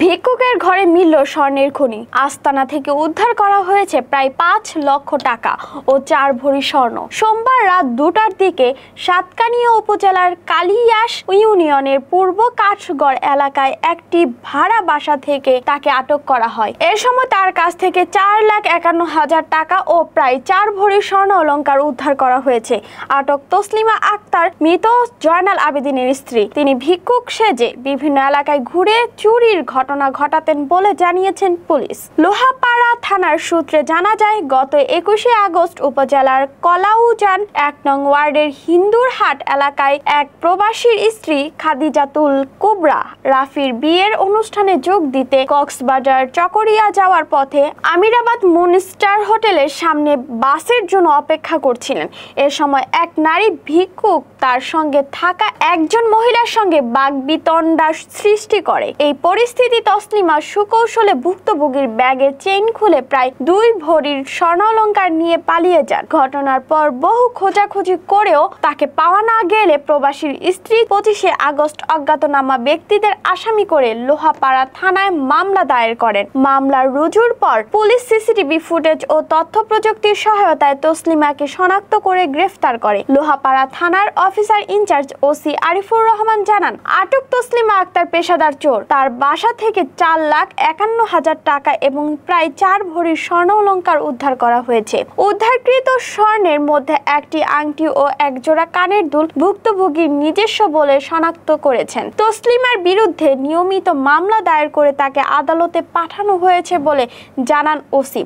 ভিক্ষুকের ঘরে মিলল স্বর্ণের খনি। আস্তানা থেকে উদ্ধার করা হয়েছে প্রায় ৫ লক্ষ টাকা ও ৪ ভরি স্বর্ণ। সোমবার রাত ২টার দিকে সাতকানিয়া উপজেলার কালিয়াস ইউনিয়নের পূর্ব কাঠগড় এলাকায় একটি ভাড়া বাসা থেকে তাকে আটক করা হয়। এর সময় তার কাছ থেকে ৪,৫১,০০০ টাকা ও প্রায় ৪ ভরি স্বর্ণ অলংকার উদ্ধার করা হয়েছে। আটক তসলিমা আক্তার মৃত জয়নাল আবেদিনের স্ত্রী। তিনি ভিক্ষুক সেজে বিভিন্ন এলাকায় ঘুরে চুরির ঘটনা ঘটাতেন বলে জানিয়েছেন পুলিশ। লোহাপাড়া থানার সূত্রে জানা যায়, গত ২১শে আগস্ট উপজেলার কলাউজান ১ নং ওয়ার্ডের হিন্দুরহাট এলাকায় এক প্রবাসীর স্ত্রী খাদিজাতুল কুবরা রাফির বিয়ের অনুষ্ঠানে যোগ দিতে কক্সবাজার চকরিয়া যাওয়ার পথে আমিরাবাদ মুনস্টার হোটেলের সামনে বাসের জন্য অপেক্ষা করছিলেন। এ সময় এক নারী ভিক্ষুক তার সঙ্গে থাকা একজন মহিলার সঙ্গে বাকবিতণ্ডা সৃষ্টি করে। এই পরিস্থিতি তসলিমা সুকৌশলে ভুক্তভোগীর ব্যাগের চেইন খুলে প্রায় ২ ভরির স্বর্ণালংকার নিয়ে পালিয়ে যান। ঘটনার পর বহু খোঁজাখুঁজি করেও তাকে পাওয়া না গেলে প্রবাসীর স্ত্রী ২৫শে আগস্ট অজ্ঞাতনামা ব্যক্তিদের আসামি করে লোহাপাড়া থানায় মামলা দায়ের করেন। মামলার রুজুর পর পুলিশ সিসিটিভি ফুটেজ ও তথ্য প্রযুক্তির সহায়তায় তসলিমাকে শনাক্ত করে গ্রেফতার করে। লোহাপাড়া থানার officer in charge OC Arifur Rahman জানান, আটক তসলিমা আক্তার পেশাদার চোর। তার বাসা থেকে ৪,৫১,০০০ টাকা এবং প্রায় ৪ ভরি স্বর্ণ অলংকার উদ্ধার করা হয়েছে। উদ্ধারকৃত স্বর্ণের মধ্যে একটি আংটি ও এক জোড়া কানের দুল ভুক্তভোগীর নিজস্ব বলে শনাক্ত করেছেন। তসলিমার বিরুদ্ধে নিয়মিত মামলা দায়ের করে তাকে আদালতে পাঠানো হয়েছে বলে জানান ওসি।